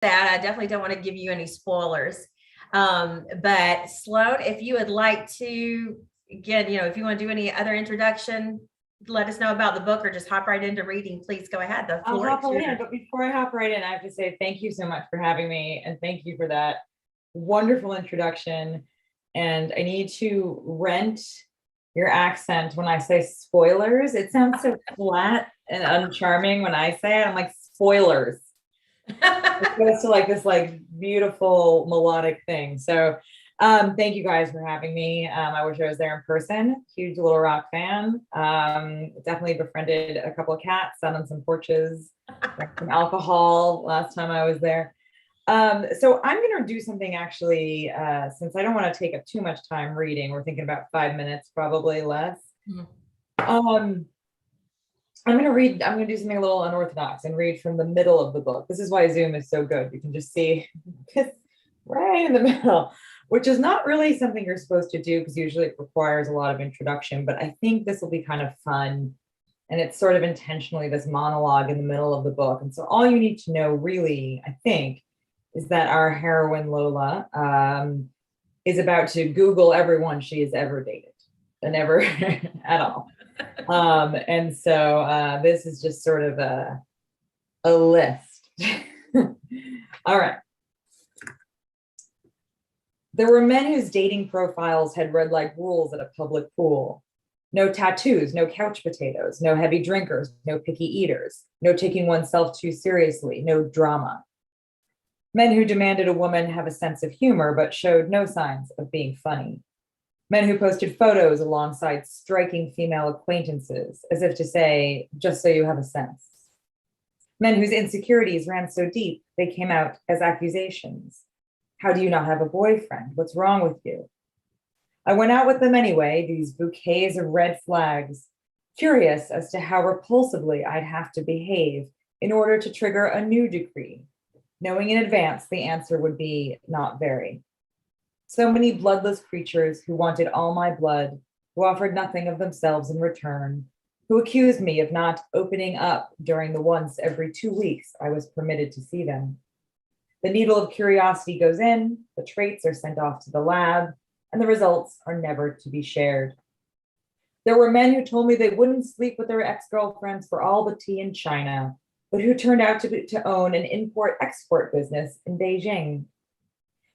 that. I definitely don't want to give you any spoilers. But Sloane, if you would like to, again, if you want to do any other introduction, let us know about the book or just hop right into reading, please go ahead. The I'll floor hop is right yours. in, but before I hop right in, I have to say thank you so much for having me, and thank you for that wonderful introduction. And I need to rent your accent when I say spoilers. It sounds so flat and uncharming when I say it. I'm like, spoilers. It goes to like this like beautiful melodic thing. So thank you guys for having me. I wish I was there in person. Huge Little Rock fan. Definitely befriended a couple of cats, sat on some porches, drank some alcohol last time I was there. So I'm going to do something actually, since I don't want to take up too much time reading. We're thinking about 5 minutes, probably less. I'm going to do something a little unorthodox and read from the middle of the book. This is why Zoom is so good. You can just see right in the middle, which is not really something you're supposed to do because usually it requires a lot of introduction, but I think this will be kind of fun. And it's sort of intentionally this monologue in the middle of the book. And so all you need to know really, I think, is that our heroine Lola is about to Google everyone she has ever dated and ever at all. And so this is just sort of a list. All right. There were men whose dating profiles had read like rules at a public pool. No tattoos, no couch potatoes, no heavy drinkers, no picky eaters, no taking oneself too seriously, no drama. Men who demanded a woman have a sense of humor but showed no signs of being funny. Men who posted photos alongside striking female acquaintances, as if to say, just so you have a sense. Men whose insecurities ran so deep they came out as accusations. How do you not have a boyfriend? What's wrong with you? I went out with them anyway, these bouquets of red flags, curious as to how repulsively I'd have to behave in order to trigger a new decree, knowing in advance the answer would be not very. So many bloodless creatures who wanted all my blood, who offered nothing of themselves in return, who accused me of not opening up during the once every 2 weeks I was permitted to see them. The needle of curiosity goes in, the traits are sent off to the lab, and the results are never to be shared. There were men who told me they wouldn't sleep with their ex-girlfriends for all the tea in China, but who turned out to own an import-export business in Beijing.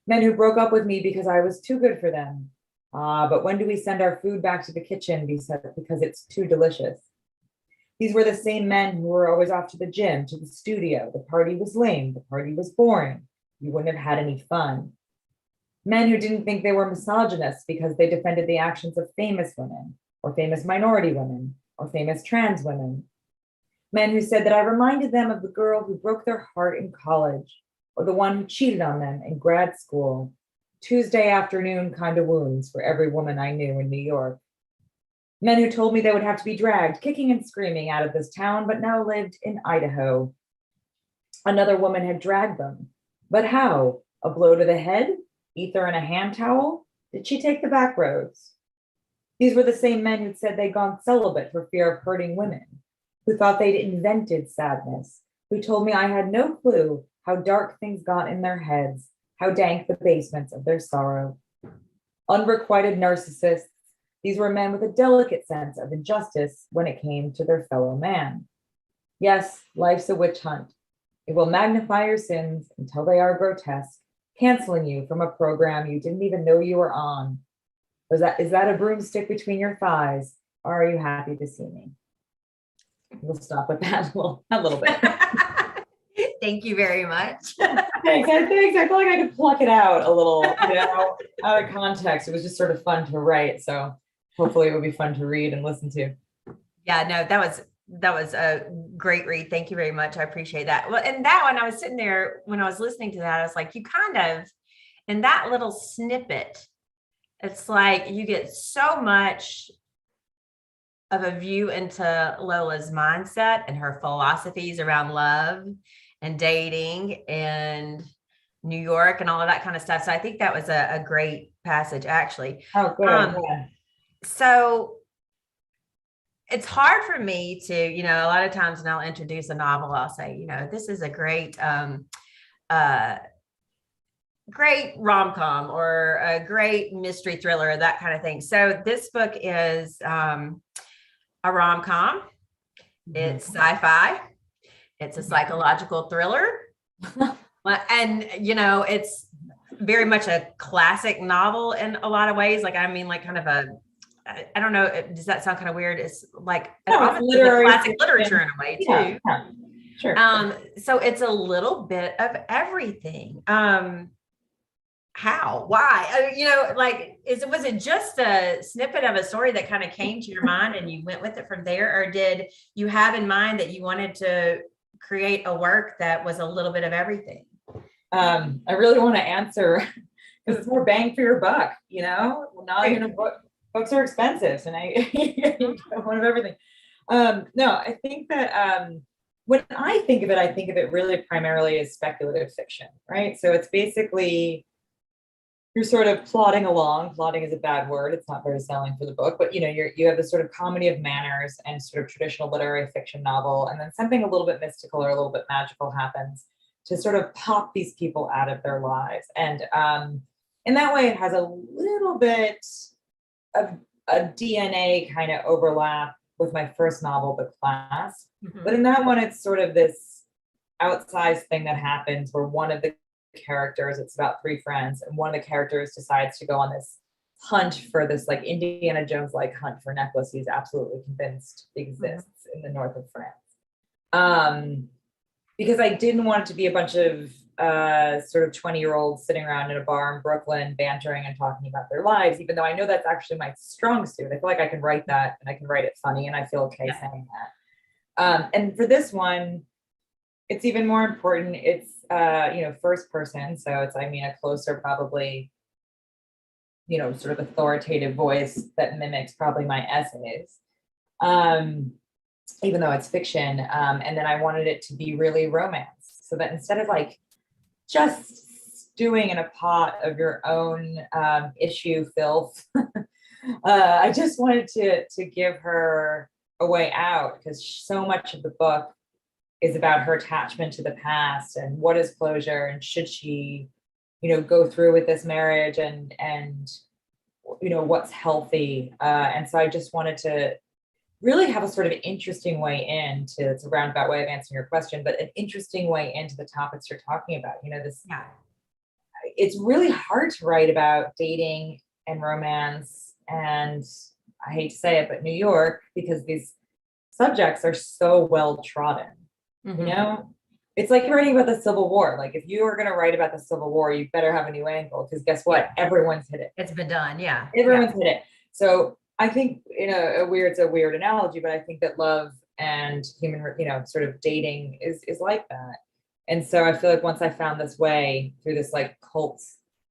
Men who broke up with me because I was too good for them. But when do we send our food back to the kitchen because it's too delicious? These were the same men who were always off to the gym, to the studio. The party was lame. The party was boring. You wouldn't have had any fun. Men who didn't think they were misogynists because they defended the actions of famous women, or famous minority women, or famous trans women. Men who said that I reminded them of the girl who broke their heart in college, or the one who cheated on them in grad school. Tuesday afternoon kind of wounds for every woman I knew in New York. Men who told me they would have to be dragged, kicking and screaming out of this town, but now lived in Idaho. Another woman had dragged them. But how? A blow to the head? Ether and a hand towel? Did she take the back roads? These were the same men who'd said they'd gone celibate for fear of hurting women, who thought they'd invented sadness, who told me I had no clue how dark things got in their heads, how dank the basements of their sorrow. Unrequited narcissists, these were men with a delicate sense of injustice when it came to their fellow man. Yes, life's a witch hunt. It will magnify your sins until they are grotesque, canceling you from a program you didn't even know you were on. Is that a broomstick between your thighs, or are you happy to see me? We'll stop with that a little bit. Thank you very much. Thanks. I feel like I could pluck it out a little, out of context. It was just sort of fun to write. So hopefully it would be fun to read and listen to. Yeah, no, that was a great read. Thank you very much. I appreciate that. Well, and that one, I was sitting there when I was listening to that, I was like, you kind of, in that little snippet, it's like you get so much of a view into Lola's mindset and her philosophies around love and dating and New York and all of that kind of stuff. So I think that was a great passage, actually. Oh, good. Yeah. So it's hard for me to, a lot of times when I'll introduce a novel, I'll say, this is a great uh, great rom-com or a great mystery thriller, that kind of thing. So this book is a rom-com. It's sci-fi. It's a psychological thriller. And, it's very much a classic novel in a lot of ways. Like, I mean, like kind of I don't know, does that sound kind of weird? It's like it's literary classic literature in a way too. Yeah, sure. So it's a little bit of everything. How, why, was it just a snippet of a story that kind of came to your mind and you went with it from there? Or did you have in mind that you wanted to create a work that was a little bit of everything? I really want to answer because it's more bang for your buck, well, now, books are expensive and I one of everything. No, I think that when I think of it really primarily as speculative fiction, right? So it's basically, you're sort of plodding along. Plodding is a bad word. It's not very selling for the book, but you have this sort of comedy of manners and sort of traditional literary fiction novel. And then something a little bit mystical or a little bit magical happens to sort of pop these people out of their lives. And in that way, it has a little bit of a DNA kind of overlap with my first novel, The Class. Mhm. But in that one, it's sort of this outsized thing that happens where one of the characters, it's about three friends, and one of the characters decides to go on this hunt for this like Indiana Jones like hunt for a necklace he's absolutely convinced exists in the north of France. Because I didn't want it to be a bunch of sort of 20-year-olds sitting around in a bar in Brooklyn bantering and talking about their lives, even though I know that's actually my strong suit. I feel like I can write that and I can write it funny and I feel okay saying that. And for this one, it's even more important. It's first person, so it's a closer, probably sort of authoritative voice that mimics probably my essays, even though it's fiction. And then I wanted it to be really romance, so that instead of like just stewing in a pot of your own issue filth, I just wanted to give her a way out, because so much of the book is about her attachment to the past and what is closure, and should she, go through with this marriage, and what's healthy. And so I just wanted to really have a sort of interesting way into, it's a roundabout way of answering your question, but an interesting way into the topics you're talking about. It's really hard to write about dating and romance, and I hate to say it, but New York, because these subjects are so well trodden. It's like writing about the Civil War. Like, if you are going to write about the Civil War, you better have a new angle, because guess what? Everyone's hit it. It's been done. Yeah. Everyone's hit it. So I think it's a weird analogy, but I think that love and human, sort of dating is like that. And so I feel like once I found this way through this like cult,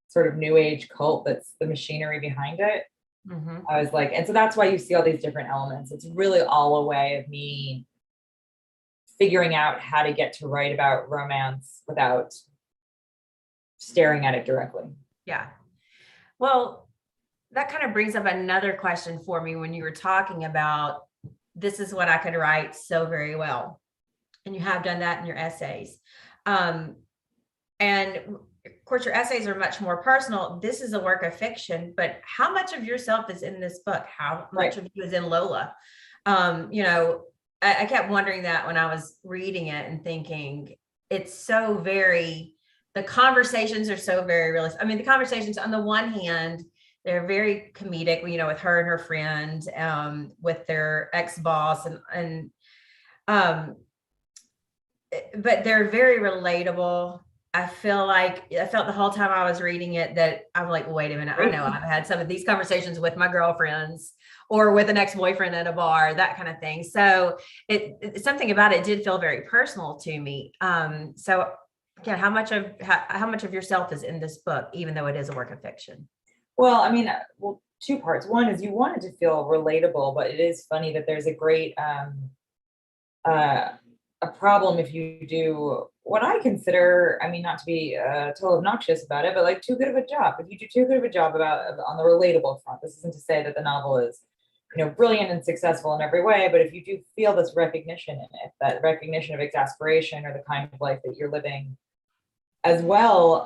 sort of new age cult, that's the machinery behind it. I was like, and so that's why you see all these different elements. It's really all a way of me figuring out how to get to write about romance without staring at it directly. Yeah. Well, that kind of brings up another question for me when you were talking about, this is what I could write so very well. And you have done that in your essays. And of course, your essays are much more personal. This is a work of fiction, but how much of yourself is in this book? How much of you is in Lola? I kept wondering that when I was reading it and thinking, it's so very, the conversations are so very realistic. I mean, the conversations on the one hand, they're very comedic, with her and her friend, with their ex-boss, but they're very relatable. I felt the whole time I was reading it that I'm like, wait a minute, I know I've had some of these conversations with my girlfriends or with an ex-boyfriend at a bar, that kind of thing. So something about it did feel very personal to me. So yeah, how much of yourself is in this book, even though it is a work of fiction? Well, two parts. One is you want it to feel relatable, but it is funny that there's a great a problem if you do what I consider, not to be totally obnoxious about it, but like too good of a job. If you do too good of a job on the relatable front, this isn't to say that the novel is, brilliant and successful in every way, but if you do feel this recognition in it, that recognition of exasperation or the kind of life that you're living, as well,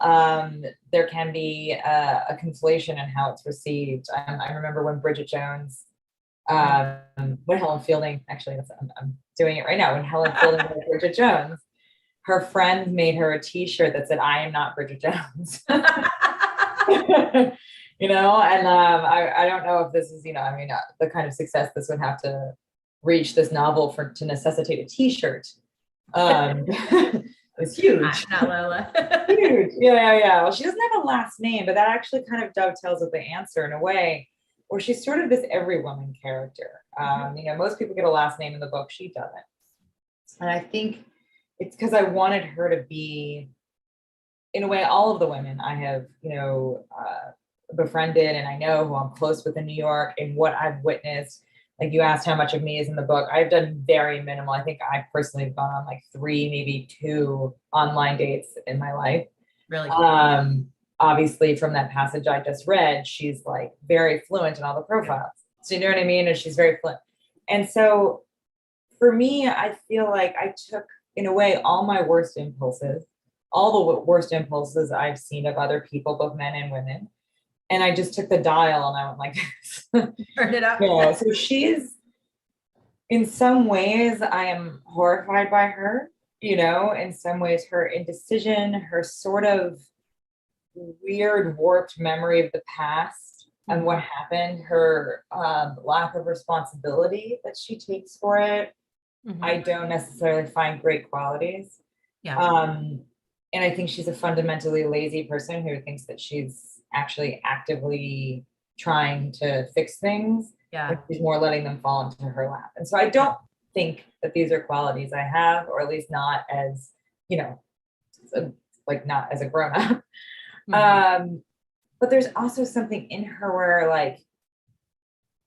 there can be a conflation in how it's received. I remember when Bridget Jones, when Helen Fielding, actually, I'm doing it right now. When Helen Fielding was Bridget Jones, her friend made her a T-shirt that said, "I am not Bridget Jones." You know, and I don't know if this is, you know, I mean, the kind of success this would have to reach this novel to necessitate a T-shirt. It's huge. Not Lola. Huge. Yeah. Well, she doesn't have a last name, but that actually kind of dovetails with the answer in a way, where she's sort of this every woman character. You know, most people get a last name in the book. She doesn't. And I think it's because I wanted her to be, in a way, all of the women I have, you know, befriended and I know who I'm close with in New York and what I've witnessed. Like you asked how much of me is in the book. I've done very minimal. I think I personally have gone on like 3, maybe 2 online dates in my life. Really? Obviously from that passage I just read, she's like very fluent in all the profiles. So you know what I mean? And she's very fluent. And so for me, I feel like I took, in a way, all my worst impulses, all the worst impulses I've seen of other people, both men and women. And I just took the dial and I went like this. Turn it up. Yeah, so she's, in some ways, I am horrified by her, you know, in some ways, her indecision, her sort of weird, warped memory of the past and what happened, her lack of responsibility that she takes for it. I don't necessarily find great qualities. Yeah. And I think she's a fundamentally lazy person who thinks that she's actually actively trying to fix things. Yeah. She's more letting them fall into her lap. And so I don't think that these are qualities I have, or at least not as, you know, like not as a grown up. But there's also something in her where like,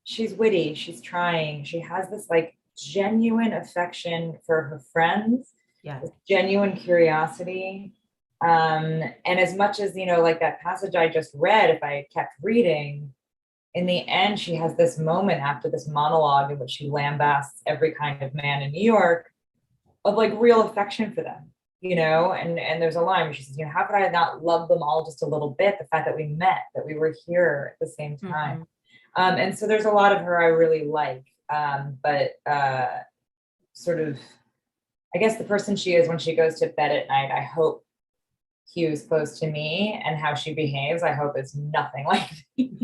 she's witty, she's trying, she has this like genuine affection for her friends, genuine curiosity. And as much as, you know, like that passage I just read, if I kept reading, in the end, she has this moment after this monologue in which she lambasts every kind of man in New York of like real affection for them, you know, and there's a line where she says, you know, how could I not love them all just a little bit? The fact that we met, that we were here at the same time. And so there's a lot of her I really like, but sort of, I guess the person she is when she goes to bed at night, I hope Hugh's close to me, and how she behaves, I hope is nothing like me.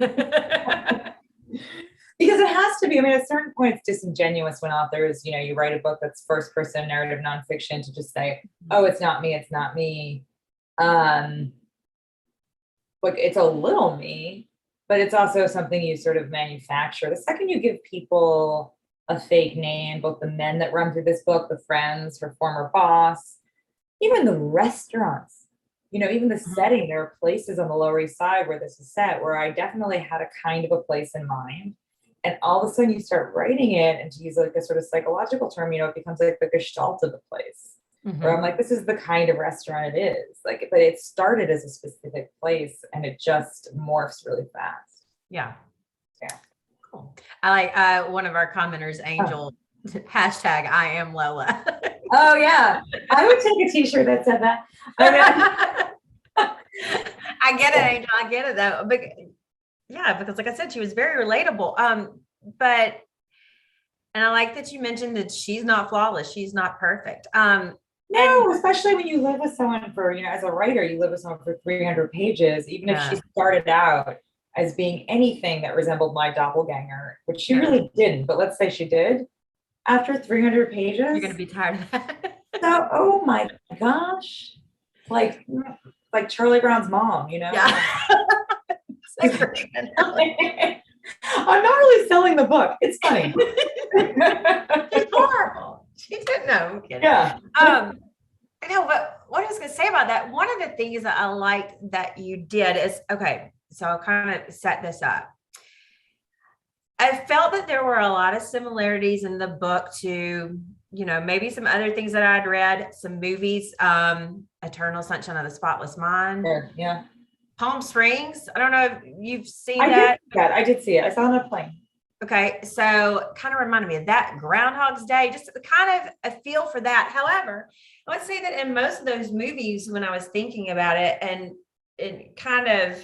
Because it has to be. I mean, at a certain point, it's disingenuous when authors, you know, you write a book that's first person narrative nonfiction to just say, oh, it's not me, it's not me. Like it's a little me, but it's also something you sort of manufacture. The second you give people a fake name, both the men that run through this book, the friends, her former boss, even the restaurants, you know, even the setting, there are places on the Lower East Side where this is set where I definitely had a kind of a place in mind. And all of a sudden you start writing it, and to use like a sort of psychological term, you know, it becomes like the gestalt of the place. Where I'm like, this is the kind of restaurant it is. Like, but it started as a specific place and it just morphs really fast. Yeah. Yeah. Cool. I like one of our commenters, Angel, hashtag I am Lola. Oh yeah. I would take a t-shirt that said that. I get it, Angel. I get it though. But yeah, because like I said, she was very relatable. But and I like that you mentioned that she's not flawless. She's not perfect. No, especially when you live with someone for, you know, as a writer, you live with someone for 300 pages, even if she started out as being anything that resembled my doppelganger, which she really didn't, but let's say she did. After 300 pages, you're going to be tired of that. So, oh my gosh, like Charlie Brown's mom, you know? Yeah. I'm not really selling the book. It's funny. It's horrible. She didn't know. Yeah. I know, but what I was going to say about that, one of the things that I liked that you did is, okay, so I'll kind of set this up. I felt that there were a lot of similarities in the book to, you know, maybe some other things that I'd read, some movies, Eternal Sunshine of the Spotless Mind. Yeah. Palm Springs. I don't know if you've seen that. I did see it. I saw it on a plane. Okay, so kind of reminded me of that Groundhog's Day, just kind of a feel for that. However, I would say that in most of those movies, when I was thinking about it, and it kind of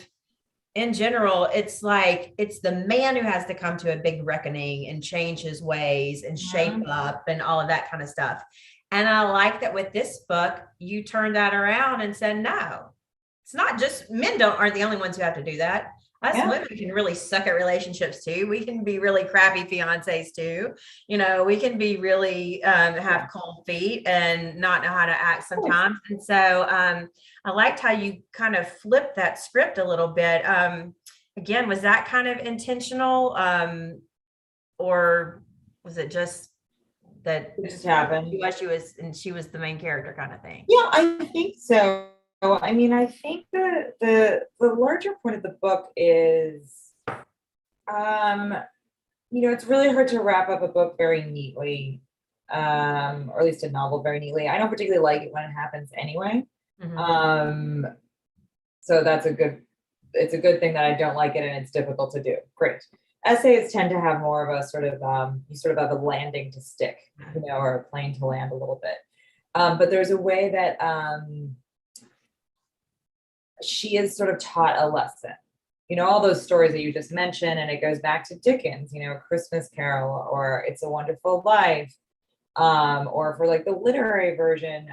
in general, it's like it's the man who has to come to a big reckoning and change his ways and shape Mhm. up and all of that kind of stuff. And I like that with this book, you turned that around and said, no, it's not just men aren't the only ones who have to do that. Us Yeah. women can really suck at relationships too. We can be really crappy fiancés too. We can be really have cold feet and not know how to act sometimes. And so I liked how you kind of flipped that script a little bit. Again, was that kind of intentional, or was it just that It just happened. she was the main character kind of thing? Yeah, I think so. I mean, I think the larger point of the book is, um, it's really hard to wrap up a book very neatly, or at least a novel very neatly. I don't particularly like it when it happens anyway. Mhm. Um, so it's a good thing that I don't like it and it's difficult to do. Great. Essays tend to have more of a sort of, you sort of have a landing to stick, or a plane to land a little bit. But there's a way that she is sort of taught a lesson. All those stories that you just mentioned, and it goes back to Dickens, Christmas Carol or It's a Wonderful Life, or for like the literary version,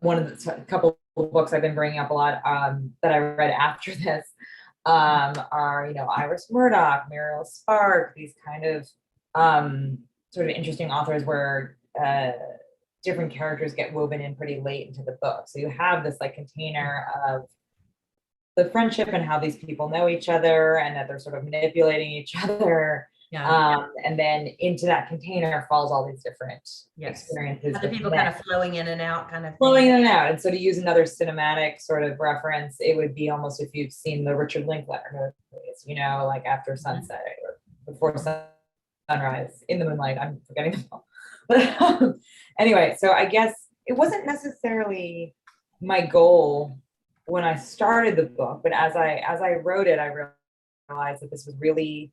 one of the couple of books I've been bringing up a lot, that I read after this, are Iris Murdoch, Muriel Spark, these kind of sort of interesting authors where different characters get woven in pretty late into the book. So you have this like container of the friendship and how these people know each other and that they're sort of manipulating each other. Yeah. And then into that container falls all these different experiences. Other people kind of flowing in and out, kind of flowing thing. in and out. And so to use another cinematic sort of reference, it would be almost if you've seen the Richard Linklater movies, like After Sunset or Before Sunrise, In the Moonlight. I'm forgetting them all. But anyway, so I guess it wasn't necessarily my goal when I started the book, but as I wrote it, I realized that this was really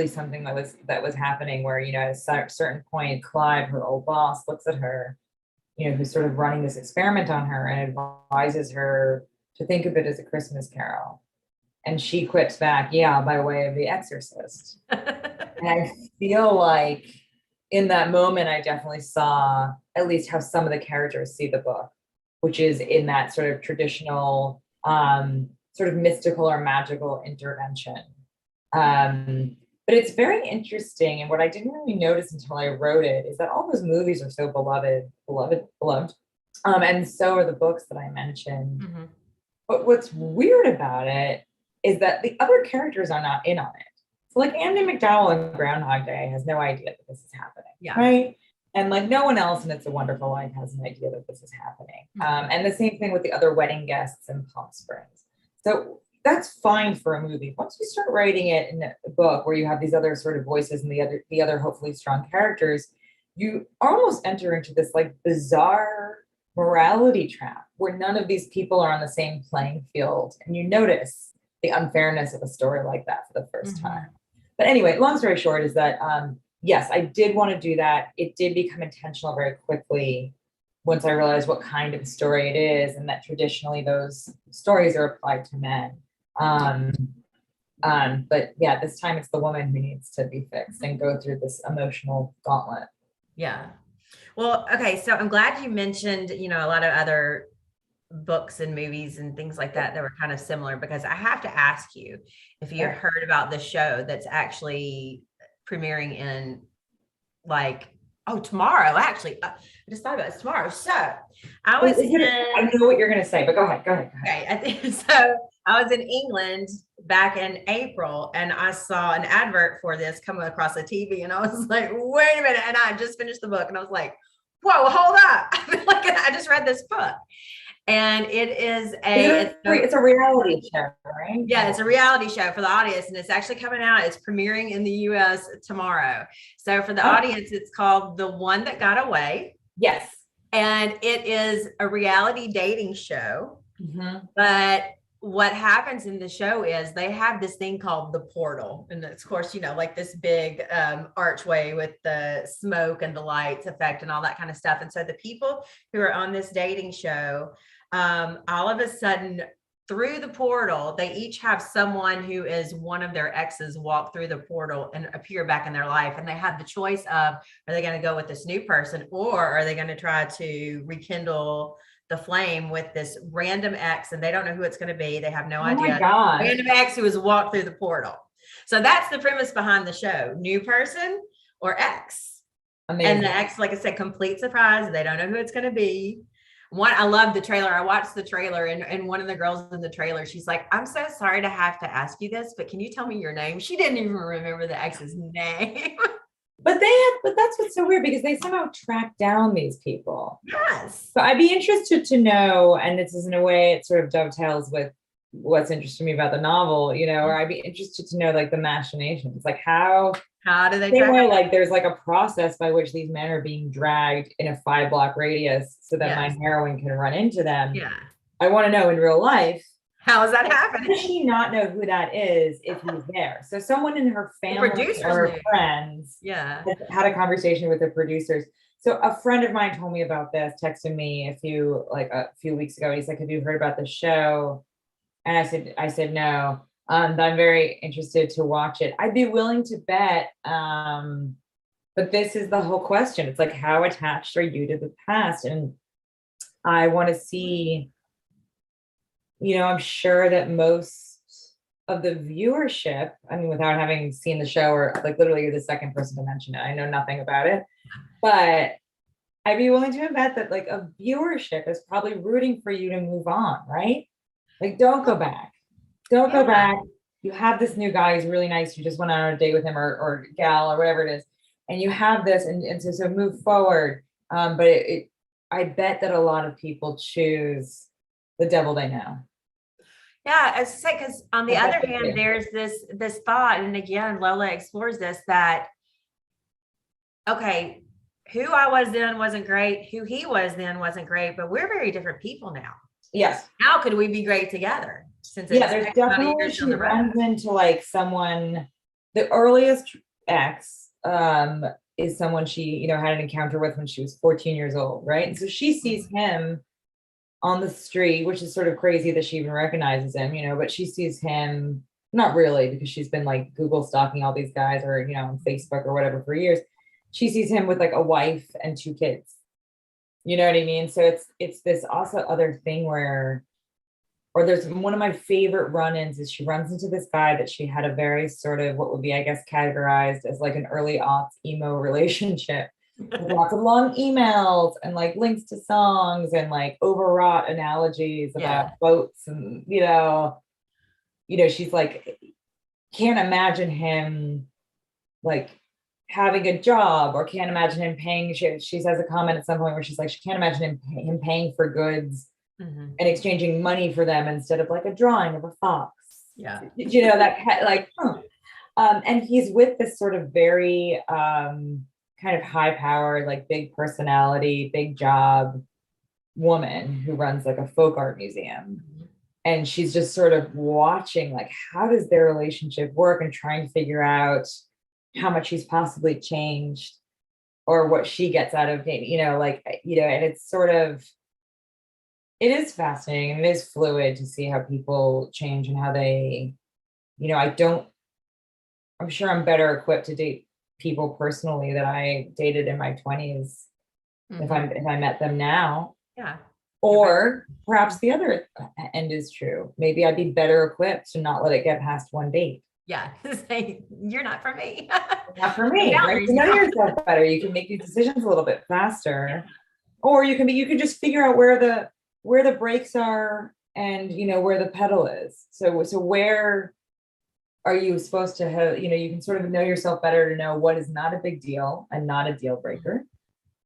something that was happening where, at a certain point, Clive, her old boss, looks at her, who's sort of running this experiment on her and advises her to think of it as a Christmas Carol. And she quips back, yeah, by way of The Exorcist. And I feel like in that moment, I definitely saw at least how some of the characters see the book, which is in that sort of traditional, sort of mystical or magical intervention. But it's very interesting. And what I didn't really notice until I wrote it is that all those movies are so beloved. And so are the books that I mentioned. Mm-hmm. But what's weird about it is that the other characters are not in on it. So like Andy McDowell in Groundhog Day has no idea that this is happening, right? And like no one else in It's a Wonderful Life has an idea that this is happening. And the same thing with the other wedding guests in Palm Springs. So that's fine for a movie. Once you start writing it in a book where you have these other sort of voices and the other hopefully strong characters, you almost enter into this like bizarre morality trap where none of these people are on the same playing field. And you notice the unfairness of a story like that for the first time. But anyway, long story short is that, yes, I did want to do that. It did become intentional very quickly once I realized what kind of story it is and that traditionally those stories are applied to men. But yeah, this time it's the woman who needs to be fixed and go through this emotional gauntlet. Yeah. Well, okay. So I'm glad you mentioned, a lot of other books and movies and things like that were kind of similar, because I have to ask you if you heard about the show that's actually premiering in tomorrow. Actually, I just thought about it, tomorrow. So I know what you're going to say, but go ahead. Okay, I think so. I was in England back in April and I saw an advert for this coming across the TV and I was like, wait a minute. And I just finished the book and I was like, whoa, hold up. I feel like I just read this book. And it is it's a reality show, right? Yeah, it's a reality show for the audience, and it's actually coming out. It's premiering in the US tomorrow. So for the audience, it's called The One That Got Away. Yes. And it is a reality dating show, but what happens in the show is they have this thing called the portal. And it's, of course, like this big archway with the smoke and the lights effect and all that kind of stuff. And so the people who are on this dating show, all of a sudden through the portal, they each have someone who is one of their exes walk through the portal and appear back in their life. And they have the choice of, are they going to go with this new person, or are they going to try to rekindle the flame with this random ex, and they don't know who it's going to be. They have no idea. My God. Random ex who has walked through the portal. So that's the premise behind the show. New person or ex. Amazing. And the ex, like I said, complete surprise. They don't know who it's going to be. I love the trailer. I watched the trailer, and one of the girls in the trailer, she's like, I'm so sorry to have to ask you this, but can you tell me your name? She didn't even remember the ex's name. But that's what's so weird, because they somehow track down these people. Yes. So I'd be interested to know, and this is in a way, it sort of dovetails with what's interesting me about the novel, or I'd be interested to know like the machinations, like how do they track way, like there's like a process by which these men are being dragged in a 5-block radius so that my heroine can run into them. Yeah. I want to know in real life, how is that happening? Does she not know who that is if he's there? So someone in her family or her friends had a conversation with the producers. So a friend of mine told me about this, texted me a few weeks ago. He's like, have you heard about the show? And I said no. But I'm very interested to watch it. I'd be willing to bet. But this is the whole question. It's like, how attached are you to the past? And I want to see, I'm sure that most of the viewership, I mean, without having seen the show, or like literally you're the second person to mention it, I know nothing about it, but I'd be willing to bet that like a viewership is probably rooting for you to move on, right? Like, don't go back. Don't go back. You have this new guy who's really nice. You just went on a date with him, or gal, or whatever it is. And you have this, and so move forward. But I bet that a lot of people choose the devil they know. Yeah, as I say, because on the other hand, there's this thought, and again, Lola explores this, that, okay, who I was then wasn't great, who he was then wasn't great, but we're very different people now. Yes. How could we be great together? Since there's definitely, she runs into like someone, the earliest ex is someone she, had an encounter with when she was 14 years old, right? And so she sees him on the street, which is sort of crazy that she even recognizes him, but she sees him, not really, because she's been like Google stalking all these guys, or, on Facebook or whatever for years. She sees him with like a wife and 2 kids. You know what I mean? So it's this also other thing where, or there's one of my favorite run-ins is she runs into this guy that she had a very sort of, what would be, I guess, categorized as like an early aughts emo relationship. With lots of long emails and like links to songs and like overwrought analogies about boats, and she's like, can't imagine him like having a job, or can't imagine him paying. She says a comment at some point where she's like, she can't imagine him paying for goods and exchanging money for them instead of like a drawing of a fox. Yeah, that like, and he's with this sort of very kind of high powered, like big personality, big job woman who runs like a folk art museum. And she's just sort of watching, like, how does their relationship work, and trying to figure out how much he's possibly changed, or what she gets out of it, and it's sort of, it is fascinating, and it is fluid to see how people change and how they, I'm sure I'm better equipped to date people personally that I dated in my 20s if I met them now. Yeah. Or perhaps the other end is true. Maybe I'd be better equipped to not let it get past one date. Yeah. Say, you're not for me. Not for me. Right? You know yourself better. You can make these decisions a little bit faster. Or you can just figure out where the brakes are, and where the pedal is. So where are you supposed to have, you can sort of know yourself better to know what is not a big deal and not a deal breaker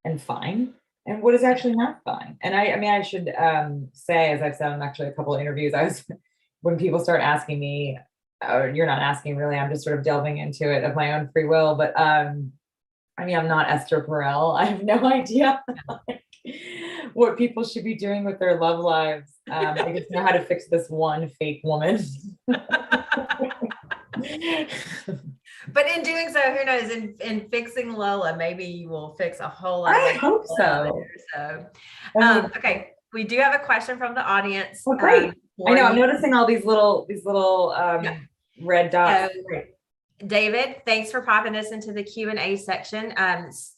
and fine, and what is actually not fine. And I should say, as I've said in actually a couple of interviews, when people start asking me, you're not asking really, I'm just sort of delving into it of my own free will, but I'm not Esther Perel. I have no idea what people should be doing with their love lives. I just know how to fix this one fake woman. But in doing so, who knows? In fixing Lola, maybe you will fix a whole lot of I other hope people out so. there. So, okay, we do have a question from the audience. Oh, great. I know. I'm you. noticing all these little Yeah. red dots. So, David, thanks for popping this into the Q&A section.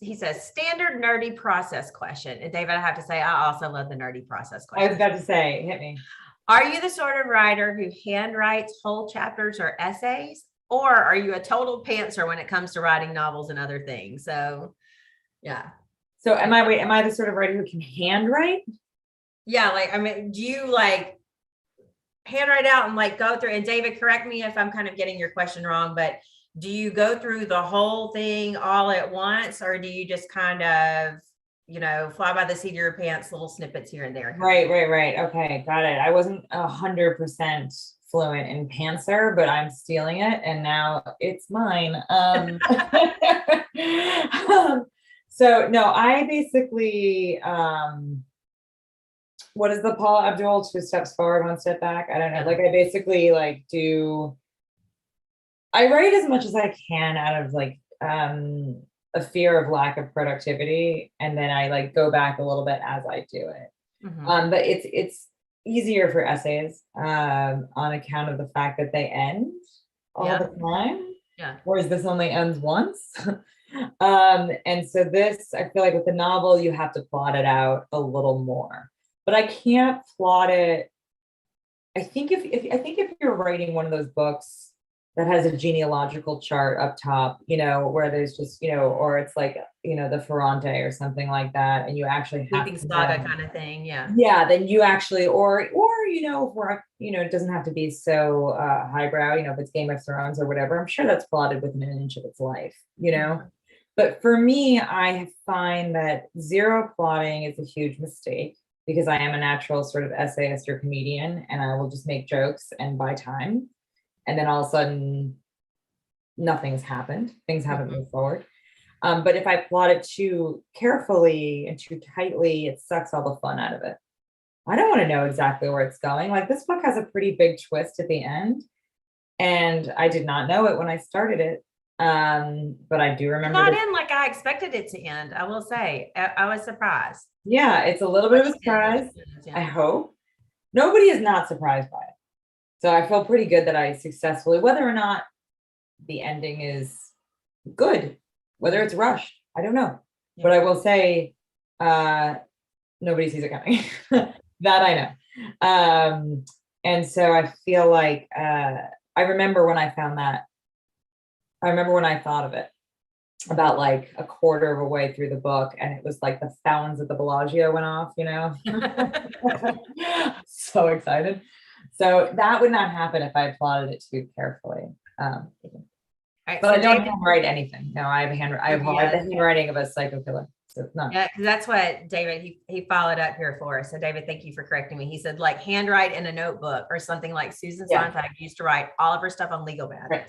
He says, standard nerdy process question. And David, I have to say, I also love the nerdy process question. I was about to say, hit me. Are you the sort of writer who handwrites whole chapters or essays? Or are you a total pantser when it comes to writing novels and other things? So, yeah. So am I the sort of writer who can handwrite? Yeah, like, I mean, do you like handwrite out and like go through, and David, correct me if I'm kind of getting your question wrong, but do you go through the whole thing all at once, or do you just kind of, fly by the seat of your pants, little snippets here and there? Right. Okay, got it. I wasn't 100% fluent in pantser, but I'm stealing it, and now it's mine. So no, I basically, what is the Paula Abdul, 2 steps forward, 1 step back? I don't know. Like I basically I write as much as I can out of a fear of lack of productivity. And then I go back a little bit as I do it. Mm-hmm. But it's easier for essays on account of the fact that they end all the time. Yeah. Whereas this only ends once. And so this, I feel like with the novel, you have to plot it out a little more. But I can't plot it. I think if you're writing one of those books that has a genealogical chart up top, where there's just, or it's the Ferrante or something like that, and you actually have Weeping Saga kind of thing, yeah. Yeah, then you actually, or it doesn't have to be so highbrow, if it's Game of Thrones or whatever. I'm sure that's plotted within an inch of its life, Mm-hmm. But for me, I find that zero plotting is a huge mistake because I am a natural sort of essayist or comedian, and I will just make jokes and buy time. And then all of a sudden, nothing's happened. Things haven't moved forward. But if I plot it too carefully and too tightly, it sucks all the fun out of it. I don't want to know exactly where it's going. Like, this book has a pretty big twist at the end, and I did not know it when I started it. But I do remember Not in like I expected it to end. I will say, I was surprised. Yeah, it's a little bit of a surprise. I hope nobody is not surprised by it. So I feel pretty good that I successfully, whether or not the ending is good, whether it's rushed, I don't know. Yeah. But I will say, nobody sees it coming. That I know. And so I feel like I remember when I found that. I remember when I thought of it about like a quarter of a way through the book, and it was like the fountains at the Bellagio went off, So excited. So that would not happen if I plotted it too carefully. Right, but so I don't David, handwrite anything. No, I have the handwriting of a psycho killer. So it's not. Yeah, because that's what David, he followed up here for us. So David, thank you for correcting me. He said like handwrite in a notebook or something like Susan Sontag used to write all of her stuff on legal pad. Right.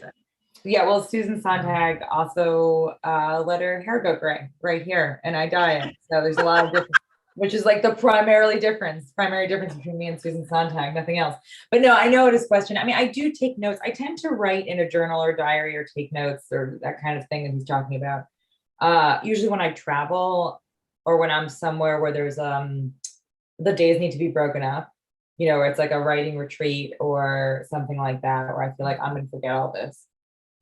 Yeah, well, Susan Sontag also let her hair go gray right here, and I dye it. So there's a lot of difference, which is like the primary difference between me and Susan Sontag, nothing else. But no, I know it is question. I mean, I do take notes. I tend to write in a journal or diary or take notes or that kind of thing that he's talking about. Usually when I travel or when I'm somewhere where there's the days need to be broken up, where it's like a writing retreat or something like that, where I feel like I'm going to forget all this.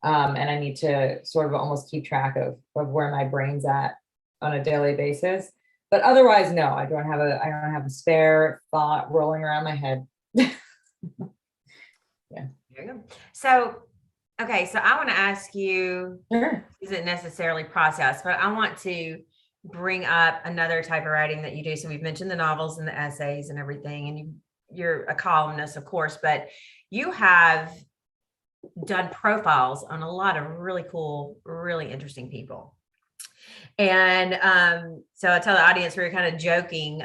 And I need to sort of almost keep track of where my brain's at on a daily basis. But otherwise, no, I don't have a spare thought rolling around my head. Yeah. There you go. So, okay, so I want to ask you, Sure. Isn't necessarily process, but I want to bring up another type of writing that you do. So we've mentioned the novels and the essays and everything, and you're a columnist, of course, but you have done profiles on a lot of really cool, really interesting people. And so I tell the audience, we were kind of joking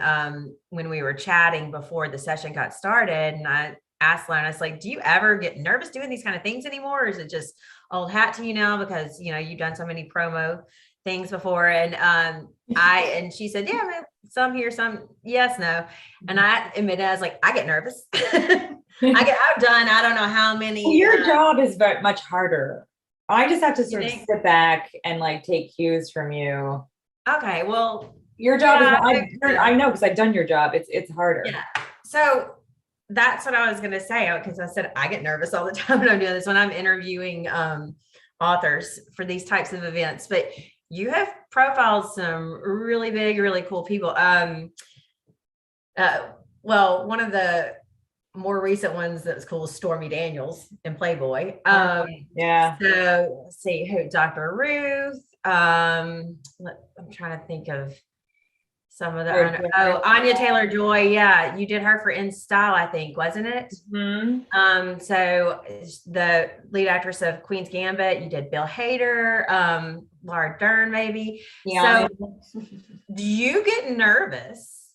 when we were chatting before the session got started, and I asked Sloane, I was like, do you ever get nervous doing these kind of things anymore? Or is it just old hat to you now because, you've done so many promo things before? And and she said, yeah, some here, some yes, no. And I admit, I was like, I get nervous. I've done, I don't know how many. Your job is very much harder. I just have to sort of think? sit back and like take cues from you. Okay, well, Your job yeah, I know because I've done your job. It's harder. yeah. So that's what I was gonna say, because I said I get nervous all the time when I'm doing this, when I'm interviewing authors for these types of events. But you have profiled some really big, really cool people. Well, one of the more recent ones that was cool is Stormy Daniels in Playboy. Yeah. So let's see who, Dr. Ruth. I'm trying to think of some of the Anya Taylor-Joy. Yeah, you did her for In Style, I think, wasn't it? Mm-hmm. So the lead actress of Queen's Gambit, you did Bill Hader, Laura Dern, maybe. Yeah. So do you get nervous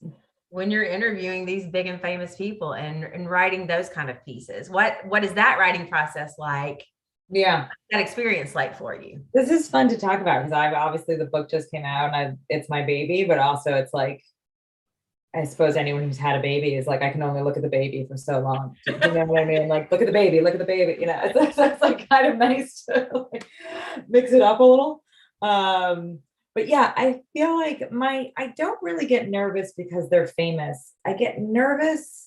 when you're interviewing these big and famous people and writing those kind of pieces? What is that writing process like? Yeah. That experience like for you? This is fun to talk about because I've obviously the book just came out and it's my baby, but also it's like, I suppose anyone who's had a baby is like, I can only look at the baby for so long. You know what I mean? Like, look at the baby, you know, it's like kind of nice to like mix it up a little. But yeah, I feel like I don't really get nervous because they're famous. I get nervous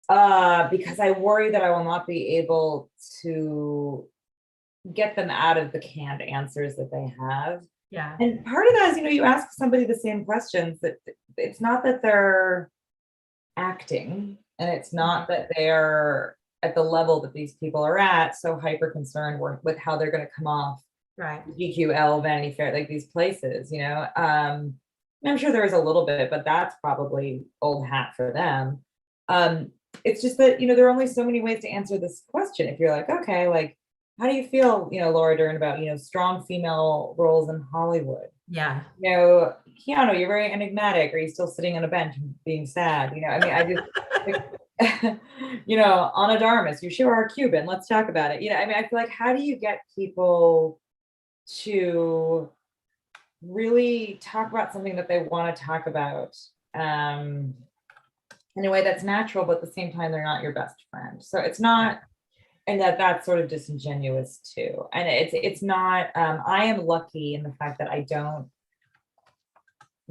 because I worry that I will not be able to get them out of the canned answers that they have. Yeah. And part of that is, you ask somebody the same questions, that it's not that they're acting and it's not that they're at the level that these people are at, so hyper concerned with how they're going to come off. Right. GQL, Vanity Fair, like these places, I'm sure there is a little bit, but that's probably old hat for them. It's just that, there are only so many ways to answer this question. If you're like, okay, like, how do you feel, Laura Dern, about, strong female roles in Hollywood? Yeah. Keanu, you're very enigmatic. Are you still sitting on a bench being sad? I just, Ana Darmus, you sure are Cuban. Let's talk about it. I feel like, how do you get people to really talk about something that they want to talk about in a way that's natural, but at the same time, they're not your best friend. So it's not, and that's sort of disingenuous too. And it's not, I am lucky in the fact that I don't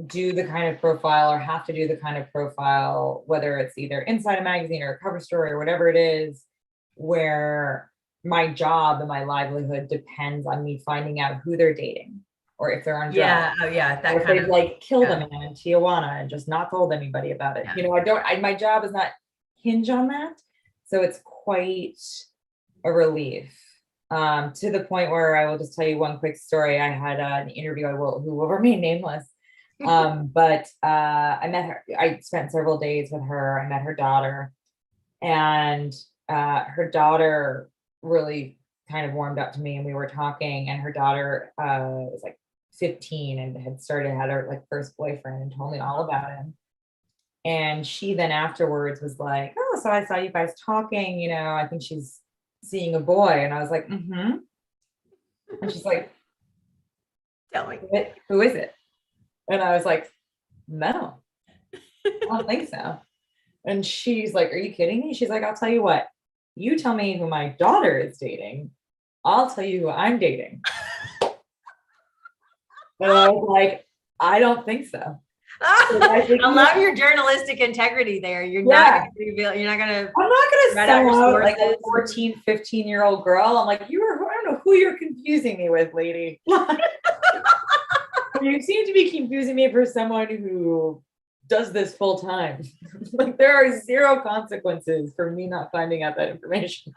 do the kind of profile or have to do the kind of profile, whether it's either inside a magazine or a cover story or whatever it is, where my job and my livelihood depends on me finding out who they're dating or if they're on drugs. Yeah. Oh yeah. That or if they've like killed a man in Tijuana and just not told anybody about it. Yeah. My job is not hinge on that. So it's quite a relief. To the point where I will just tell you one quick story. I had an interview who will remain nameless. But I met her. I spent several days with her. I met her daughter, and her daughter really kind of warmed up to me, and we were talking. And her daughter was like 15 and had her like first boyfriend and told me all about him. And she then afterwards was like, "Oh, so I saw you guys talking. I think she's seeing a boy." And I was like, "Mm-hmm." And she's like, "Tell me, who is it?" And I was like, "No, I don't think so." And she's like, "Are you kidding me?" She's like, "I'll tell you what, you tell me who my daughter is dating, I'll tell you who I'm dating." And I was like, "I don't think so." I love your journalistic integrity there. You're not going to reveal, I'm not going to sell out like a 14, 15-year-old girl. I'm like, I don't know who you're confusing me with, lady. You seem to be confusing me for someone who does this full time. Like, there are zero consequences for me not finding out that information.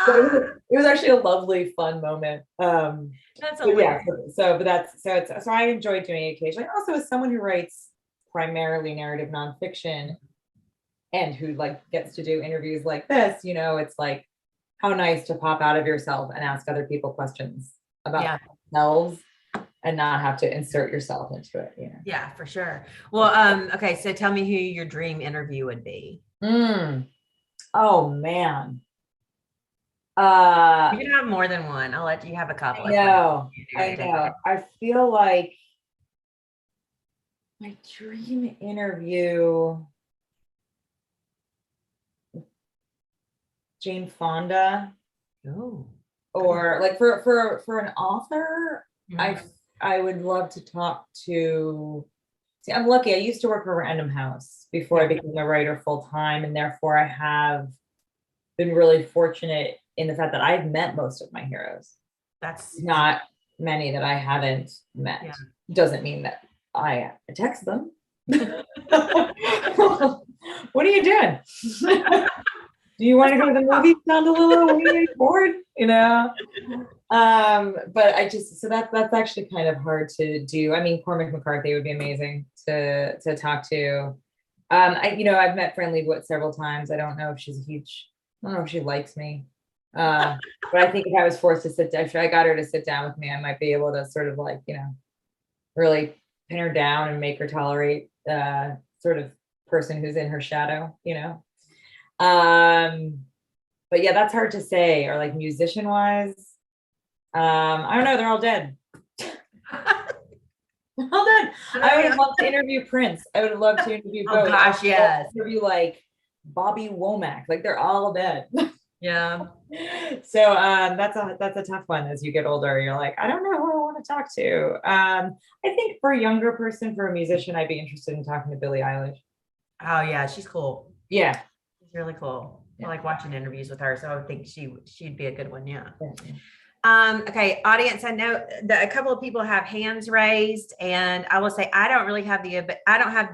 So it was actually a lovely, fun moment. That's hilarious. So I enjoy doing it occasionally. Also, as someone who writes primarily narrative nonfiction and who like gets to do interviews like this, it's like, how nice to pop out of yourself and ask other people questions about themselves and not have to insert yourself into it. Yeah, for sure. Well, okay. So tell me who your dream interview would be. Oh man. You can have more than one. I'll let you have a couple. I know. I feel like My dream interview, Jane Fonda, Oh, or like for an author, mhm. I would love to talk to. See, I'm lucky. I used to work for Random House before I Yeah. became a writer full time, and therefore I have been really fortunate in the fact that I've met most of my heroes. That's Not many that I haven't met. yeah. Doesn't mean that I text them. What are you doing? Do you want to go to the movies, Lulu? Are you bored? You know? But I just, so that's actually kind of hard to do. I mean, Cormac McCarthy would be amazing to talk to. I've met Fran Lebowitz several times. I don't know if she's a huge, I don't know if she likes me. But I think if I was forced to sit down, if I got her to sit down with me, I might be able to sort of like, really pin her down and make her tolerate sort of person who's in her shadow, but yeah, that's hard to say. Or like musician wise, I don't know. They're all dead. All dead. I would love to interview Prince. I would love to interview Oh Bowie. gosh, yes. Interview like Bobby Womack. Like they're all dead. Yeah. So that's a tough one as you get older. You're like, I don't know who I want to talk to. I think for a younger person, for a musician, I'd be interested in talking to Billie Eilish. Oh yeah, she's cool. Yeah. She's really cool. Yeah. I like watching interviews with her, so I would think she'd be a good one. Yeah. Yeah. Okay, audience, I know that a couple of people have hands raised, and I will say I don't have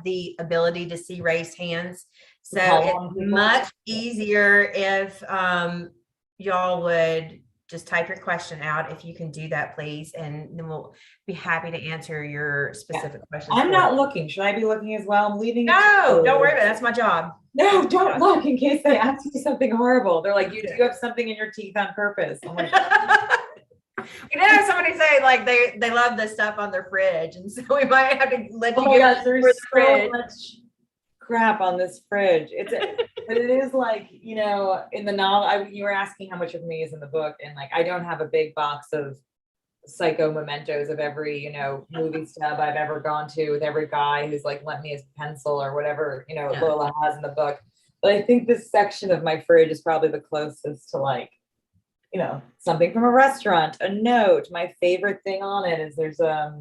the ability to see raised hands. So it's much easier if y'all would just type your question out, if you can do that, please, and then we'll be happy to answer your specific questions. I'm not looking. Should I be looking as well? I'm leaving it. No, don't worry about it. That's my job. No, don't look in case they ask you something horrible. They're like, you have something in your teeth on purpose. I'm like, we did have somebody say like they love this stuff on their fridge, and so we might have to let you get there's so much crap on this fridge. But it is like, in the novel, you were asking how much of me is in the book, and like I don't have a big box of psycho mementos of every movie stub I've ever gone to with every guy who's like lent me his pencil or whatever Lola has in the book. But I think this section of my fridge is probably the closest to like something from a restaurant, a note. My favorite thing on it is there's a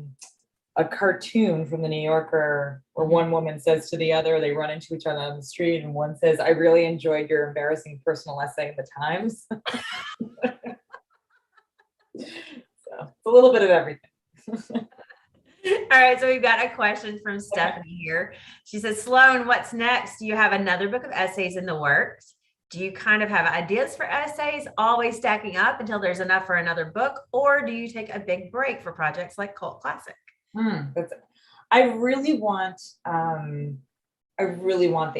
cartoon from the New Yorker where one woman says to the other, they run into each other on the street, and one says, I really enjoyed your embarrassing personal essay in the Times. So it's a little bit of everything. All right, so we've got a question from Stephanie here. She says, Sloane, what's next? Do you have another book of essays in the works? Do you kind of have ideas for essays always stacking up until there's enough for another book? Or do you take a big break for projects like Cult Classic? I really want the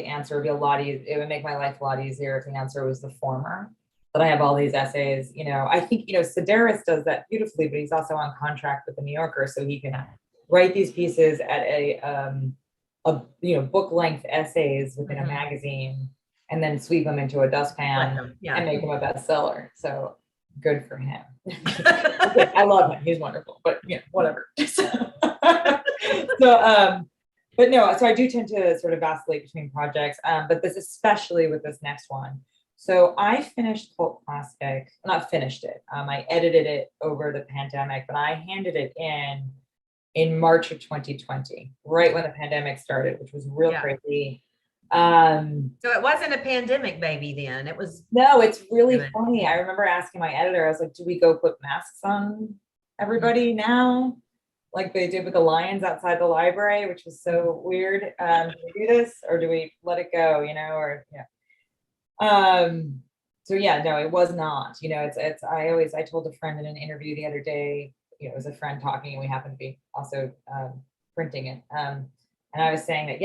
answer to be a lot easier. It would make my life a lot easier if the answer was the former. That I have all these essays, I think, Sedaris does that beautifully, but he's also on contract with the New Yorker, so he can write these pieces at a book length essays within a magazine and then sweep them into a dustpan and make them a bestseller. So good for him. Okay, I love him. He's wonderful, but whatever. But no, so I do tend to sort of vacillate between projects, but this, especially with this next one. So I finished Cult Classic, not finished it. I edited it over the pandemic, but I handed it in March of 2020, right when the pandemic started, which was real crazy. So it wasn't a pandemic baby then. It was. No, it's really funny. I remember asking my editor, I was like, do we go put masks on everybody now? Like they did with the lions outside the library, which was so weird. Do we do this or do we let it go, so yeah, no, it was not, I told a friend in an interview the other day, it was a friend talking and we happened to be also printing it. And I was saying that,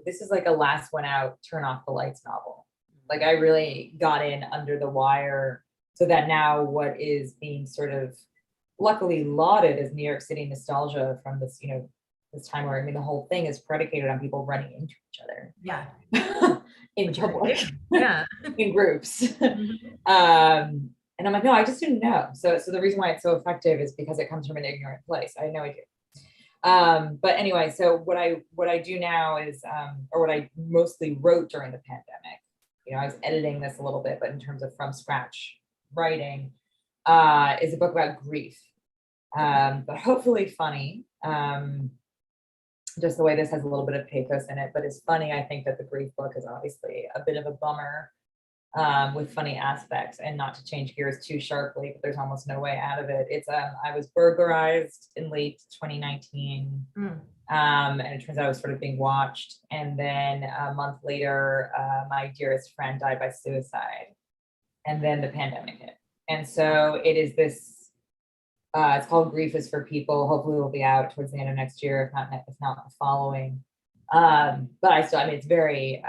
this is like a last one out, turn off the lights novel. Like I really got in under the wire so that now what is being sort of luckily lauded as New York City nostalgia from this, this time where, the whole thing is predicated on people running into each other. Yeah. In public, yeah, in groups. And I'm like, no, I just didn't know. So the reason why it's so effective is because it comes from an ignorant place. I had no idea. But anyway, so what I do now is, or what I mostly wrote during the pandemic, I was editing this a little bit, but in terms of from scratch writing, is a book about grief, but hopefully funny. Just the way this has a little bit of pathos in it, but it's funny. I think that the grief book is obviously a bit of a bummer, with funny aspects, and not to change gears too sharply, but there's almost no way out of it. It's I was burglarized in late 2019, and it turns out I was sort of being watched. And then a month later, my dearest friend died by suicide, and then the pandemic hit. And so it is this. It's called Grief is for People. Hopefully, it will be out towards the end of next year, if not the following. But it's very.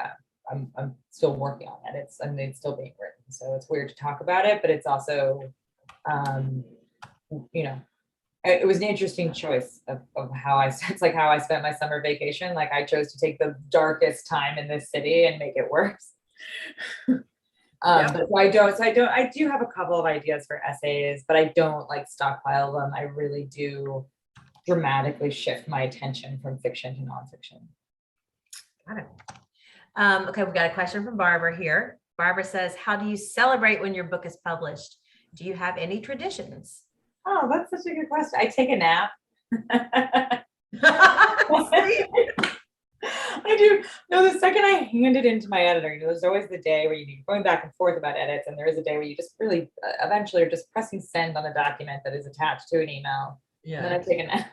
I'm still working on it. It's still being written, so it's weird to talk about it, but it's also, it was an interesting choice of how it's like how I spent my summer vacation. Like, I chose to take the darkest time in this city and make it worse. But I do have a couple of ideas for essays, but I don't like stockpile them. I really do dramatically shift my attention from fiction to nonfiction. Got it. Okay, we've got a question from Barbara here. Barbara says, how do you celebrate when your book is published? Do you have any traditions? Oh, that's such a good question. I take a nap. I do. No, the second I hand it into my editor, there's always the day where you're going back and forth about edits, and there is a day where you just really eventually are just pressing send on a document that is attached to an email. Yeah. And then I take a nap.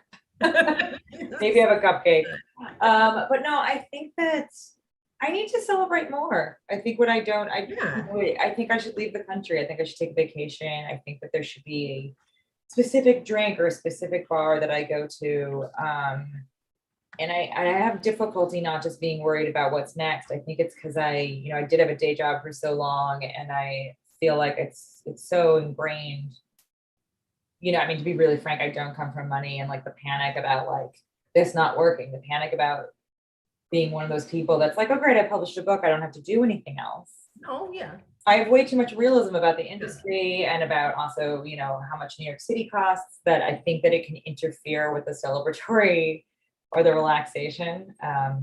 Maybe have a cupcake. But no, I think that I need to celebrate more. I think I think I should leave the country. I think I should take a vacation. I think that there should be a specific drink or a specific bar that I go to. And I have difficulty not just being worried about what's next. I think it's because I did have a day job for so long, and I feel like it's so ingrained. To be really frank, I don't come from money, and like the panic about like this not working, the panic about being one of those people that's like, oh great, I published a book, I don't have to do anything else. Oh yeah. I have way too much realism about the industry and about also, how much New York City costs, that I think that it can interfere with the celebratory or the relaxation. I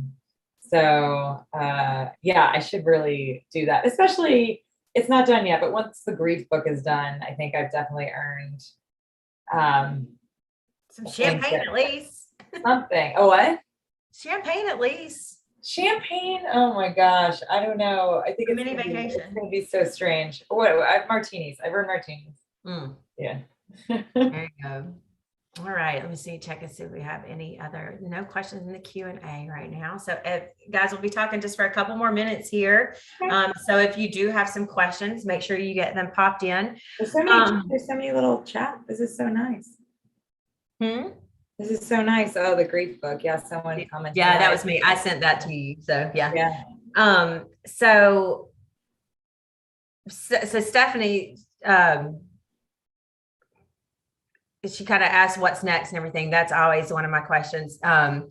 should really do that. Especially, it's not done yet, but once the grief book is done, I think I've definitely earned some champagne at least. Something. Oh, what? Champagne at least. Champagne? Oh my gosh. I don't know. I think it's mini vacation. It's gonna be so strange. What? Martinis. I've earned martinis. Yeah. There you go. All right, let me see, check and see if we have no questions in the Q&A right now. So guys, we'll be talking just for a couple more minutes here. Okay. So if you do have some questions, make sure you get them popped in. There's so many little chat. This is so nice. This is so nice. Oh, the grief book. Yeah, someone commented. Yeah, that was me. I sent that to you. So yeah. So Stephanie, she kind of asked what's next and everything. That's always one of my questions. So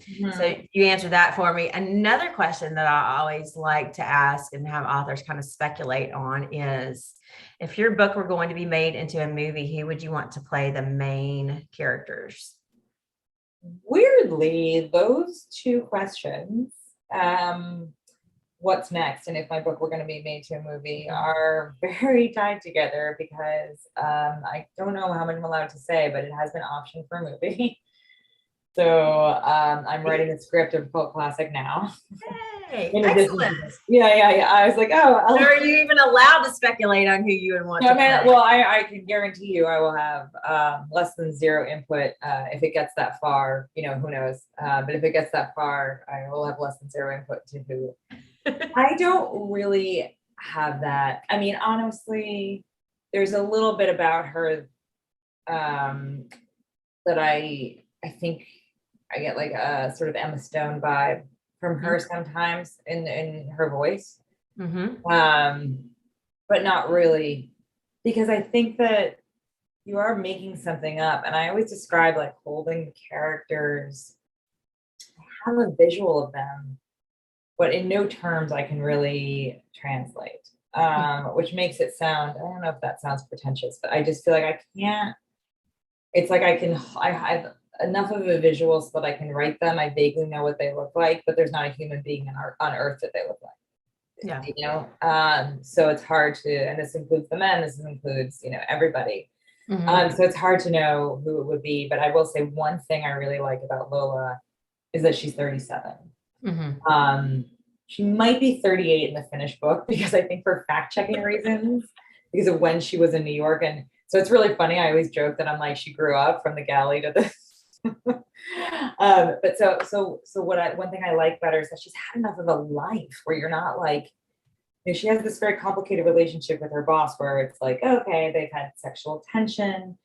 you answered that for me. Another question that I always like to ask and have authors kind of speculate on is, if your book were going to be made into a movie, who would you want to play the main characters? Weirdly, those two questions, what's next and if my book were going to be made to a movie, are very tied together, because I don't know how much I'm allowed to say, but it has been optioned for a movie. So I'm writing a script of a cult classic now. Hey, excellent. Yeah. I was like, oh. So are you even allowed to speculate on who you would want to play? Well, I can guarantee you I will have less than zero input if it gets that far. Who knows? But if it gets that far, I will have less than zero input to who. I don't really have that. I mean, honestly, there's a little bit about her that I think I get like a sort of Emma Stone vibe from her sometimes in her voice. But not really, because I think that you are making something up, and I always describe like holding the characters. I have a visual of them, but in no terms I can really translate, which makes it sound, I don't know if that sounds pretentious, but I just feel like I can't. It's like I enough of a visual so that I can write them. I vaguely know what they look like, but there's not a human being on earth that they look like. Yeah. So it's hard to, and this includes the men, this includes, everybody. So it's hard to know who it would be, but I will say one thing I really like about Lola is that she's 37. She might be 38 in the finished book because I think for fact checking reasons, because of when she was in New York. And so it's really funny. I always joke that I'm like, she grew up from the galley to the but so one thing I like about her is that she's had enough of a life where you're not like, she has this very complicated relationship with her boss where it's like, okay, they've had sexual tension.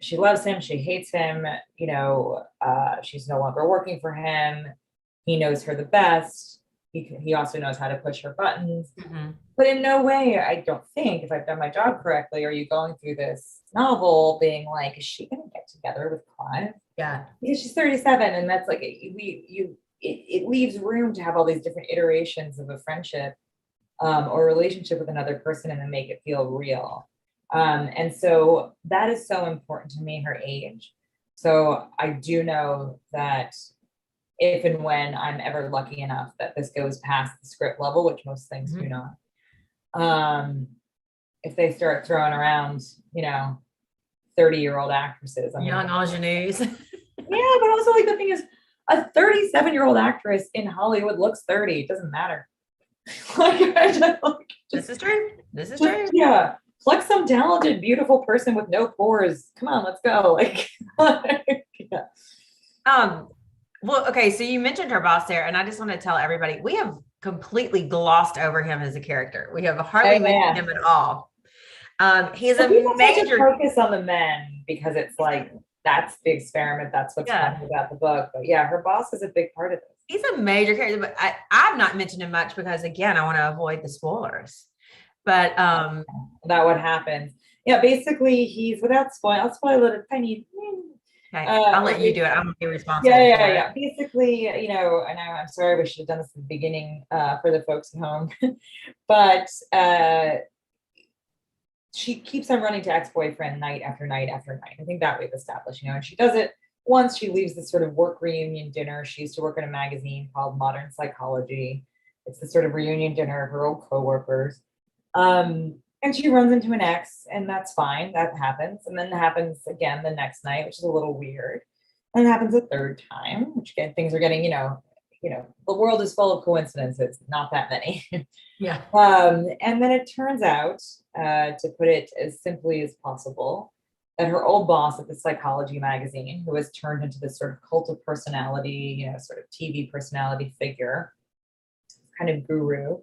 She loves him, she hates him, she's no longer working for him. He knows her the best. He also knows how to push her buttons. But in no way, I don't think, if I've done my job correctly, are you going through this novel being like, is she going to get together with Clive? Yeah. Because she's 37, and that's like, it leaves room to have all these different iterations of a friendship or relationship with another person and then make it feel real. And so that is so important to me, her age. So I do know that if and when I'm ever lucky enough that this goes past the script level, which most things do not, if they start throwing around, 30-year-old actresses. Young ingenues. Yeah, but also like the thing is, a 37-year-old actress in Hollywood looks 30. It doesn't matter. This is true. This is true. Yeah. Pluck some talented, beautiful person with no pores. Come on, let's go. Yeah. Well, okay, so you mentioned her boss there, and I just want to tell everybody we have completely glossed over him as a character. We have hardly mentioned him at all. He's a major focus on the men because it's like that's the experiment. That's what's fun about the book. But yeah, her boss is a big part of this. He's a major character, but I've not mentioned him much because again, I want to avoid the spoilers. But that what happens. Yeah, basically he's without spoil. I'll spoil it a tiny. Okay, I'll let you do it. I'm gonna be responsible. Yeah. Basically, and I'm sorry, we should have done this at the beginning for the folks at home, but she keeps on running to ex-boyfriend night after night after night. I think that we've established, and she does it once. She leaves this sort of work reunion dinner. She used to work in a magazine called Modern Psychology. It's the sort of reunion dinner of her old coworkers. And she runs into an ex, and that's fine. That happens. And then it happens again the next night, which is a little weird. And it happens a third time, which again, things are getting, the world is full of coincidences, not that many. Yeah. And then it turns out, to put it as simply as possible, that her old boss at the psychology magazine, who has turned into this sort of cult of personality, sort of TV personality figure, kind of guru,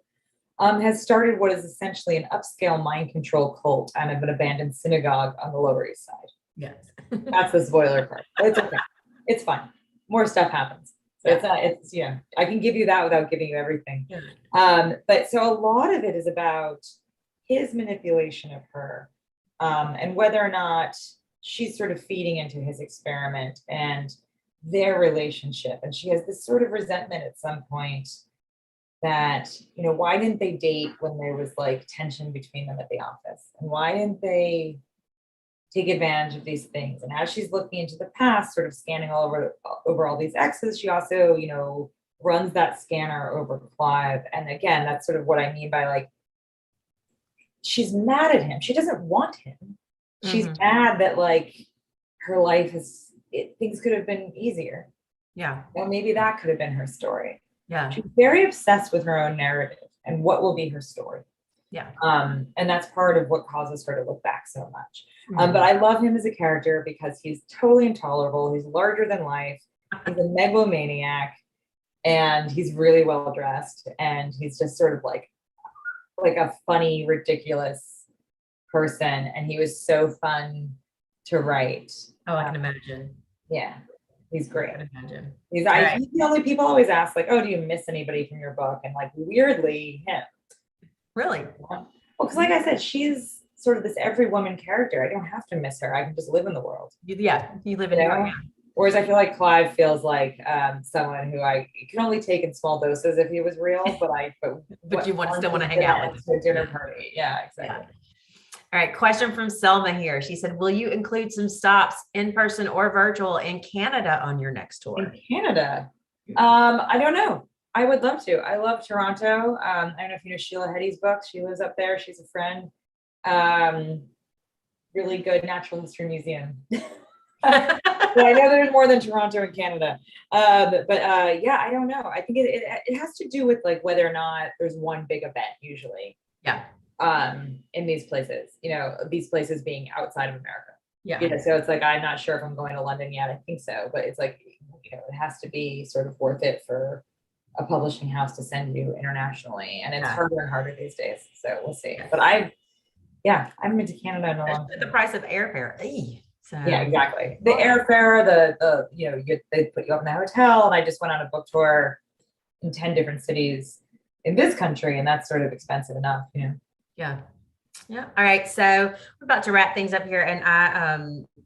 has started what is essentially an upscale mind control cult out of an abandoned synagogue on the Lower East Side. Yes. That's the spoiler part. It's okay. It's fine. More stuff happens. So it's I can give you that without giving you everything. Yeah. But so a lot of it is about his manipulation of her, and whether or not she's sort of feeding into his experiment and their relationship. And she has this sort of resentment at some point that, why didn't they date when there was like tension between them at the office? And why didn't they take advantage of these things? And as she's looking into the past, sort of scanning all over all these exes, she also, runs that scanner over Clive. And again, that's sort of what I mean by like, she's mad at him. She doesn't want him. She's mad that like her life things could have been easier. Yeah. Well, maybe that could have been her story. Yeah. She's very obsessed with her own narrative and what will be her story. Yeah. And that's part of what causes her to look back so much. But I love him as a character because he's totally intolerable. He's larger than life. He's a megalomaniac, and he's really well dressed, and he's just sort of like a funny, ridiculous person. And he was so fun to write. Oh, I can imagine. Yeah. He's great. I can imagine. He's the only people always ask, like, oh, do you miss anybody from your book? And like, weirdly, him. Really? Well, because like I said, she's sort of this every woman character. I don't have to miss her. I can just live in the world. You live in New York. Whereas I feel like Clive feels like someone who I can only take in small doses if he was real, but you still want to hang out with a dinner party. Yeah, exactly. All right. Question from Selma here. She said, will you include some stops in person or virtual in Canada on your next tour? In Canada? I don't know. I would love to. I love Toronto. I don't know if you know Sheila Heti's books. She lives up there. She's a friend. Really good natural history museum. But I know there's more than Toronto in Canada. Yeah, I don't know. I think it has to do with like whether or not there's one big event usually. Yeah. In these places, these places being outside of America. Yeah. So it's like, I'm not sure if I'm going to London yet. I think so, but it's like, it has to be sort of worth it for a publishing house to send you internationally. And it's harder and harder these days. So we'll see. But I haven't been to Canada in a long time. The price of airfare. So. Yeah, exactly. The airfare, they put you up in the hotel, and I just went on a book tour in 10 different cities in this country, and that's sort of expensive enough, Yeah. Yeah. All right. So we're about to wrap things up here, and I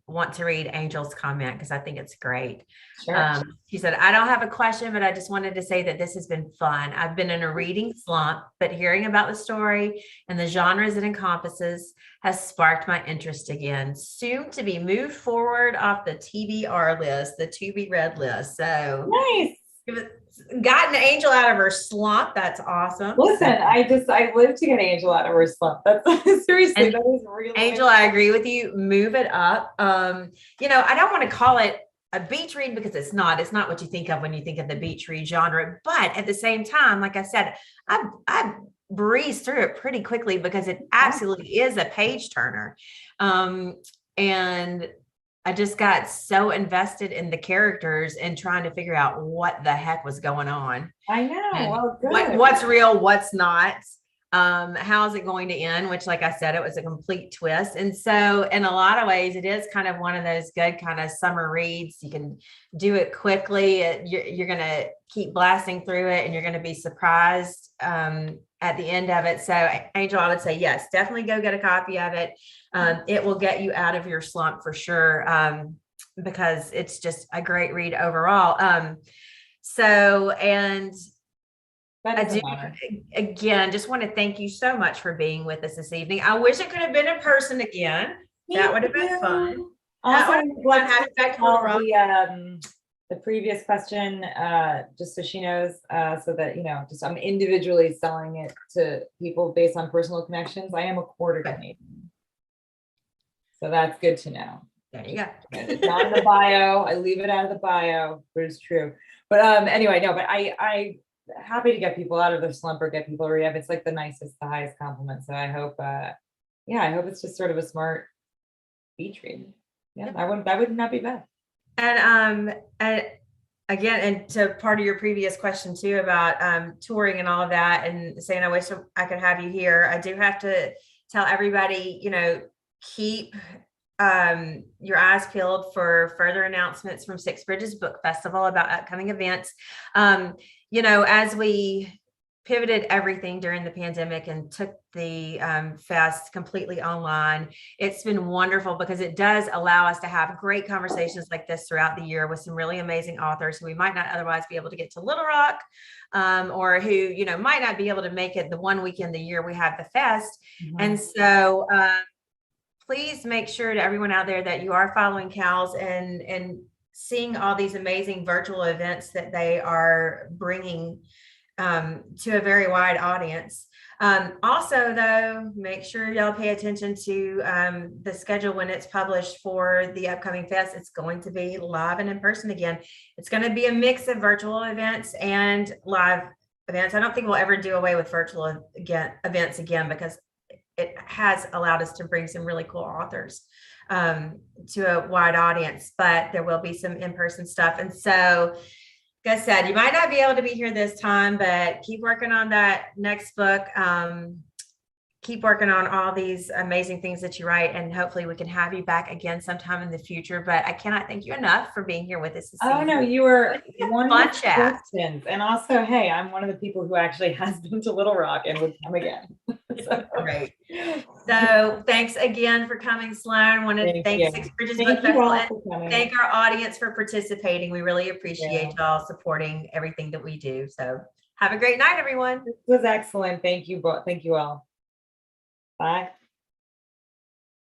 want to read Angel's comment because I think it's great. Sure. She said, I don't have a question, but I just wanted to say that this has been fun. I've been in a reading slump, but hearing about the story and the genres it encompasses has sparked my interest again. Soon to be moved forward off the TBR list, the to be read list. So nice. Gotten Angel out of her slump. That's awesome. Listen, I lived to get Angel out of her slump. That's seriously, that is really Angel. I agree with you. Move it up. I don't want to call it a beach read because it's not what you think of when you think of the beach read genre. But at the same time, like I said, I breezed through it pretty quickly because it absolutely is a page turner. And I just got so invested in the characters and trying to figure out what the heck was going on. I know. Well, good. What's real, what's not. How's it going to end? Which, like I said, it was a complete twist. And so in a lot of ways, it is kind of one of those good kind of summer reads. You can do it quickly. You're going to keep blasting through it and you're going to be surprised at the end of it. So Angel, I would say, yes, definitely go get a copy of it. It will get you out of your slump for sure. Because it's just a great read overall. I do, again, just want to thank you so much for being with us this evening. I wish it could have been in person again. That would have been fun. Also, the previous question, just so she knows, so that, just I'm individually selling it to people based on personal connections. I am a quarter Canadian. So that's good to know. There you go. It's not in the bio. I leave it out of the bio, but it's true. But anyway, no, but I happy to get people out of their slump or get people rehab. It's like the nicest, the highest compliment. So I hope, I hope it's just sort of a smart beach read. Yeah, that would not be bad. And again, and to part of your previous question too about touring and all of that, and saying I wish I could have you here. I do have to tell everybody, keep your eyes peeled for further announcements from Six Bridges Book Festival about upcoming events. As we pivoted everything during the pandemic and took the fest completely online, it's been wonderful because it does allow us to have great conversations like this throughout the year with some really amazing authors who we might not otherwise be able to get to Little Rock, or who, might not be able to make it the one weekend a year we have the fest. Mm-hmm. And so please make sure to everyone out there that you are following CALS and seeing all these amazing virtual events that they are bringing to a very wide audience. Also, though, make sure y'all pay attention to the schedule when it's published for the upcoming fest. It's going to be live and in person again. It's going to be a mix of virtual events and live events. I don't think we'll ever do away with virtual events again because it has allowed us to bring some really cool authors to a wide audience, but there will be some in-person stuff. And so, like I said, you might not be able to be here this time, but keep working on that next book. Keep working on all these amazing things that you write, and hopefully we can have you back again sometime in the future. But I cannot thank you enough for being here with us this evening. No, you were one of the questions. And also, hey, I'm one of the people who actually has been to Little Rock and would come again. So. Great. So thanks again for coming, Sloane. I want to thank Six Bridges Book Festival and thank our audience for participating. We really appreciate y'all supporting everything that we do. So have a great night, everyone. This was excellent. Thank you. Thank you all. Bye.